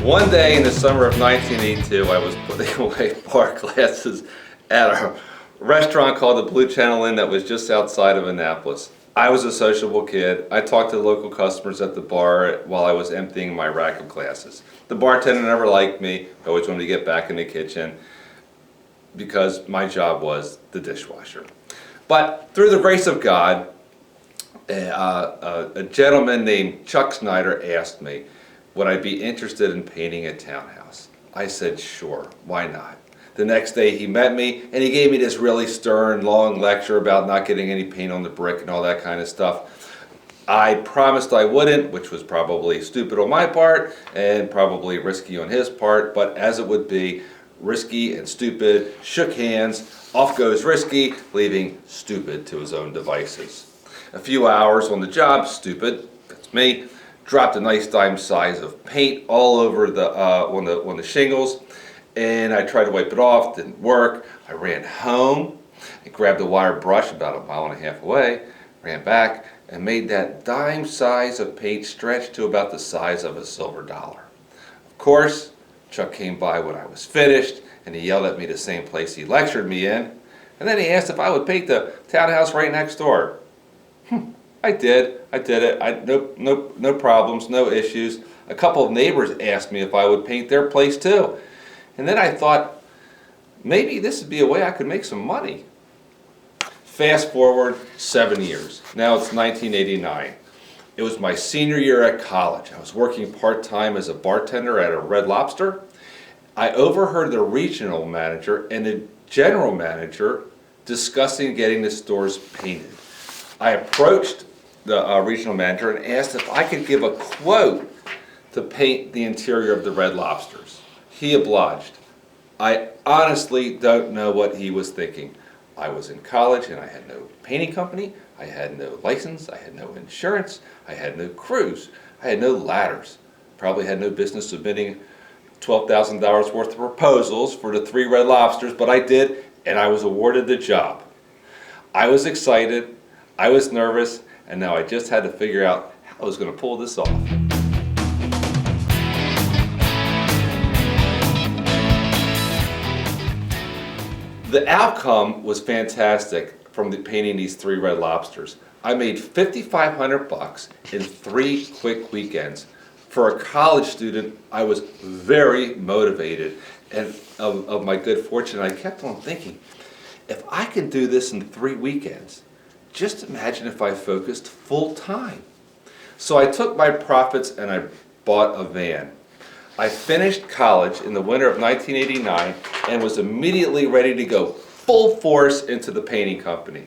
One day in the summer of 1982, I was putting away bar glasses at a restaurant called the Blue Channel Inn that was just outside of Annapolis. I was a sociable kid. I talked to the local customers at the bar while I was emptying my rack of glasses. The bartender never liked me. I always wanted to get back in the kitchen because my job was the dishwasher. But through the grace of God, a gentleman named Chuck Snyder asked me, would I be interested in painting a townhouse? I said, sure, why not? The next day he met me and he gave me this really stern, long lecture about not getting any paint on the brick and all that kind of stuff. I promised I wouldn't, which was probably stupid on my part and probably risky on his part, but as it would be, risky and stupid shook hands, off goes Risky, leaving Stupid to his own devices. A few hours on the job, Stupid, that's me, dropped a nice dime size of paint all over on the shingles, and I tried to wipe it off, didn't work. I ran home and grabbed a wire brush about 1.5 miles away, ran back and made that dime size of paint stretch to about the size of a silver dollar. Of course, Chuck came by when I was finished and he yelled at me the same place he lectured me in, and then he asked if I would paint the townhouse right next door. I did it. No problems, no issues. A couple of neighbors asked me if I would paint their place too. And then I thought, maybe this would be a way I could make some money. Fast forward 7 years. Now it's 1989. It was my senior year at college. I was working part-time as a bartender at a Red Lobster. I overheard the regional manager and the general manager discussing getting the stores painted. I approached the regional manager and asked if I could give a quote to paint the interior of the Red Lobsters. He obliged. I honestly don't know what he was thinking. I was in college and I had no painting company, I had no license, I had no insurance, I had no crews, I had no ladders. Probably had no business submitting $12,000 worth of proposals for the 3 Red Lobsters, but I did, and I was awarded the job. I was excited, I was nervous, and now I just had to figure out how I was going to pull this off. The outcome was fantastic from painting these 3 Red Lobsters. I made $5,500 in 3 quick weekends. For a college student, I was very motivated, and of my good fortune, I kept on thinking, if I can do this in 3 weekends, just imagine if I focused full time. So I took my profits and I bought a van. I finished college in the winter of 1989 and was immediately ready to go full force into the painting company.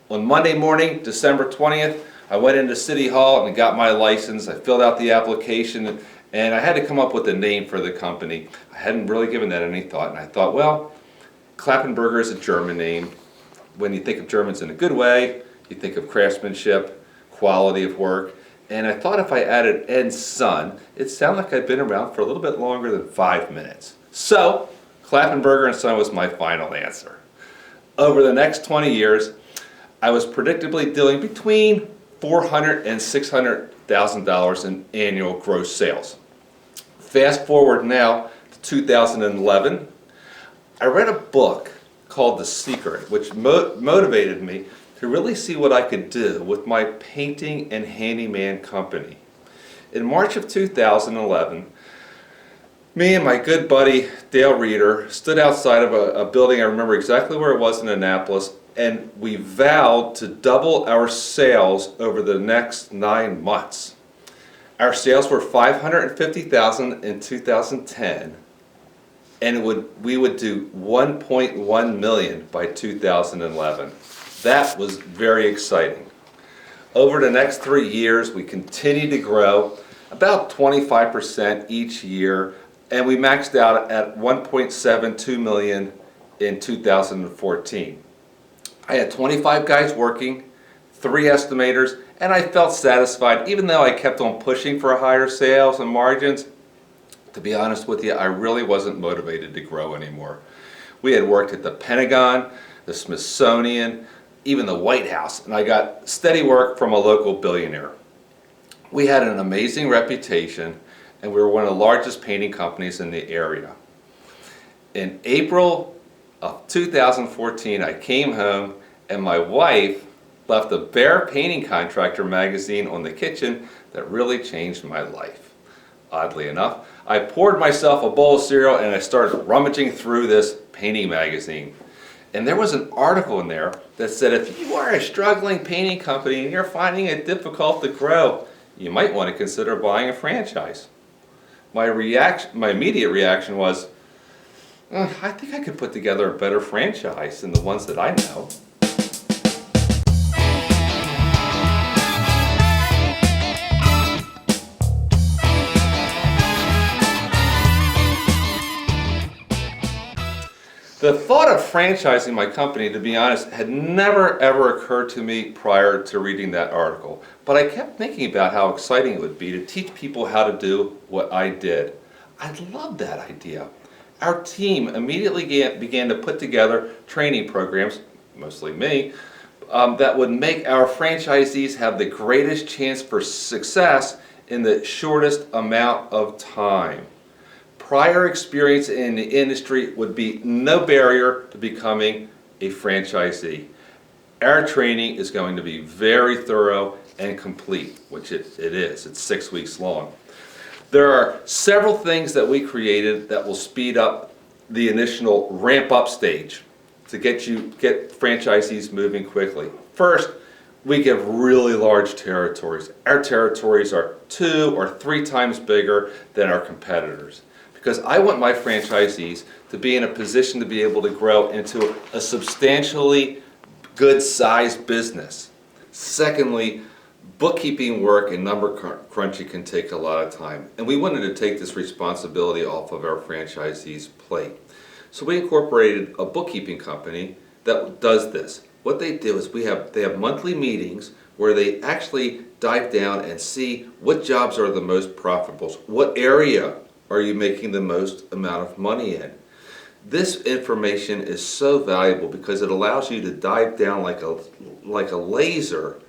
On Monday morning, December 20th, I went into City Hall and got my license. I filled out the application and I had to come up with a name for the company. I hadn't really given that any thought, and I thought, well, Klappenberger is a German name. When you think of Germans in a good way, you think of craftsmanship, quality of work, and I thought if I added "and Son," it'd sound like I'd been around for a little bit longer than 5 minutes. So, Klappenberger and Son was my final answer. Over the next 20 years, I was predictably doing between $400,000 and $600,000 in annual gross sales. Fast forward now to 2011, I read a book called The Secret, which motivated me to really see what I could do with my painting and handyman company. In March of 2011, me and my good buddy Dale Reeder stood outside of a building, I remember exactly where it was in Annapolis, and we vowed to double our sales over the next 9 months. Our sales were $550,000 in 2010. And we would do 1.1 million by 2011. That was very exciting. Over the next 3 years, we continued to grow about 25% each year, and we maxed out at 1.72 million in 2014. I had 25 guys working, 3 estimators, and I felt satisfied, even though I kept on pushing for higher sales and margins. To be honest with you, I really wasn't motivated to grow anymore. We had worked at the Pentagon, the Smithsonian, even the White House, and I got steady work from a local billionaire. We had an amazing reputation, and we were one of the largest painting companies in the area. In April of 2014, I came home and my wife left a Bear Painting Contractor magazine on the kitchen that really changed my life. Oddly enough, I poured myself a bowl of cereal and I started rummaging through this painting magazine. And there was an article in there that said if you are a struggling painting company and you're finding it difficult to grow, you might want to consider buying a franchise. My immediate reaction was, I think I could put together a better franchise than the ones that I know. The thought of franchising my company, to be honest, had never ever occurred to me prior to reading that article. But I kept thinking about how exciting it would be to teach people how to do what I did. I loved that idea. Our team immediately began to put together training programs, mostly me, that would make our franchisees have the greatest chance for success in the shortest amount of time. Prior experience in the industry would be no barrier to becoming a franchisee. Our training is going to be very thorough and complete, which it is. It's 6 weeks long. There are several things that we created that will speed up the initial ramp-up stage to get franchisees moving quickly. First, we give really large territories. Our territories are 2 or 3 times bigger than our competitors, because I want my franchisees to be in a position to be able to grow into a substantially good-sized business. Secondly, bookkeeping work and number crunching can take a lot of time, and we wanted to take this responsibility off of our franchisees' plate. So we incorporated a bookkeeping company that does this. What they do is they have monthly meetings where they actually dive down and see what jobs are the most profitable, what area are you making the most amount of money in. This information is so valuable because it allows you to dive down like a laser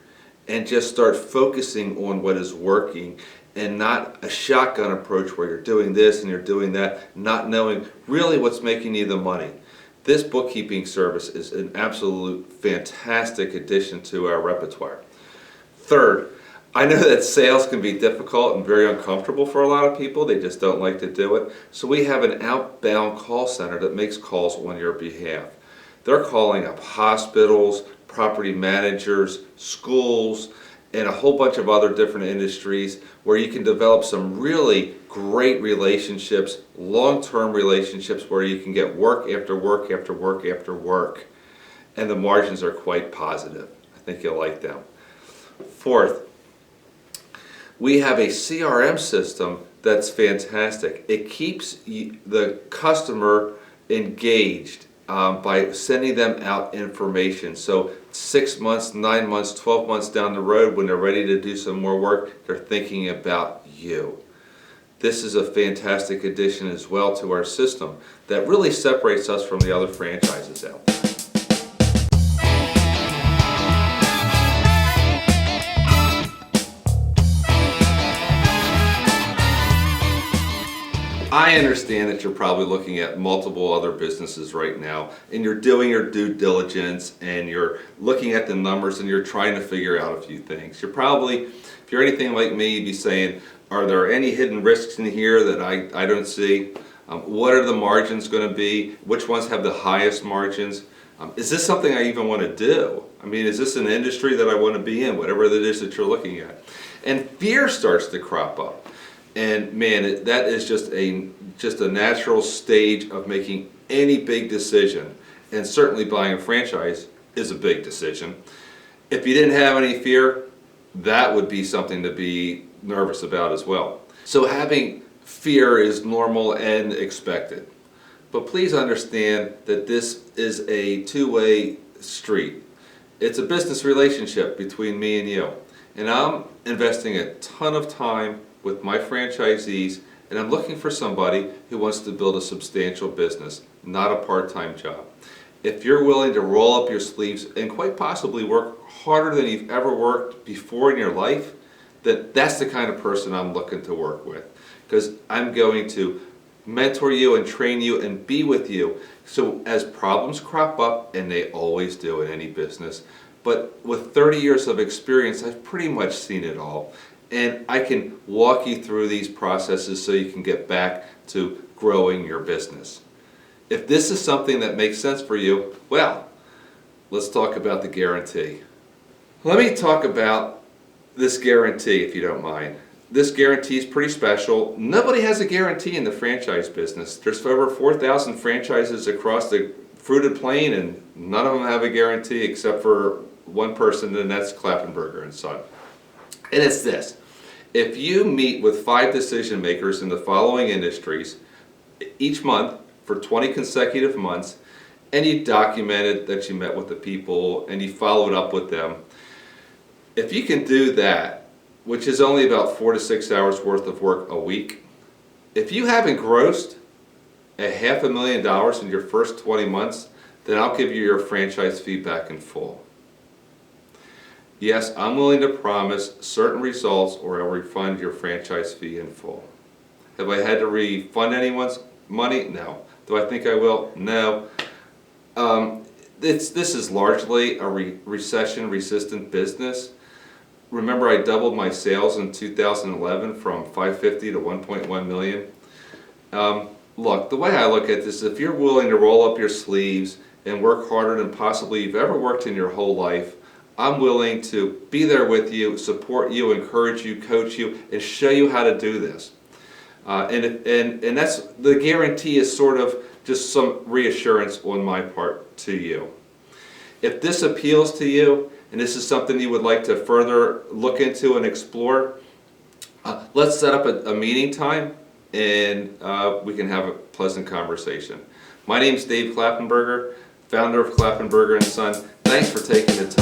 and just start focusing on what is working, and not a shotgun approach where you're doing this and you're doing that, not knowing really what's making you the money. This bookkeeping service is an absolute fantastic addition to our repertoire. Third, I know that sales can be difficult and very uncomfortable for a lot of people. They just don't like to do it. So we have an outbound call center that makes calls on your behalf. They're calling up hospitals, property managers, schools, and a whole bunch of other different industries where you can develop some really great relationships, long-term relationships where you can get work after work after work after work. And the margins are quite positive. I think you'll like them. Fourth, we have a CRM system that's fantastic. It keeps the customer engaged by sending them out information. So 6 months, 9 months, 12 months down the road, when they're ready to do some more work, they're thinking about you. This is a fantastic addition as well to our system that really separates us from the other franchises out there. I understand that you're probably looking at multiple other businesses right now, and you're doing your due diligence and you're looking at the numbers and you're trying to figure out a few things. You're probably, if you're anything like me, you'd be saying, are there any hidden risks in here that I don't see? What are the margins going to be? Which ones have the highest margins? Is this something I even want to do? I mean, is this an industry that I want to be in, whatever it is that you're looking at? And fear starts to crop up. And man, that is just a natural stage of making any big decision. And certainly buying a franchise is a big decision. If you didn't have any fear, that would be something to be nervous about as well. So having fear is normal and expected. But please understand that this is a two-way street. It's a business relationship between me and you. And I'm investing a ton of time with my franchisees, and I'm looking for somebody who wants to build a substantial business, not a part-time job. If you're willing to roll up your sleeves and quite possibly work harder than you've ever worked before in your life, then that's the kind of person I'm looking to work with. because I'm going to mentor you and train you and be with you. So as problems crop up, and they always do in any business, but with 30 years of experience, I've pretty much seen it all. And I can walk you through these processes so you can get back to growing your business. If this is something that makes sense for you, well, let's talk about the guarantee. Let me talk about this guarantee, if you don't mind. This guarantee is pretty special. Nobody has a guarantee in the franchise business. There's over 4,000 franchises across the fruited plain, and none of them have a guarantee except for one person, and that's Klappenberger Son. And it's this: if you meet with 5 decision makers in the following industries each month for 20 consecutive months, and you documented that you met with the people and you followed up with them, if you can do that, which is only about 4 to 6 hours worth of work a week, if you haven't grossed $500,000 in your first 20 months, then I'll give you your franchise fee back in full. Yes, I'm willing to promise certain results, or I'll refund your franchise fee in full. Have I had to refund anyone's money? No. Do I think I will? No. This is largely a recession-resistant business. Remember, I doubled my sales in 2011 from 550 to 1.1 million. Look, the way I look at this, if you're willing to roll up your sleeves and work harder than possibly you've ever worked in your whole life, I'm willing to be there with you, support you, encourage you, coach you, and show you how to do this. And that's the guarantee is sort of just some reassurance on my part to you. If this appeals to you, and this is something you would like to further look into and explore, let's set up a meeting time, and we can have a pleasant conversation. My name is Dave Klappenberger, founder of Klappenberger & Son. Thanks for taking the time.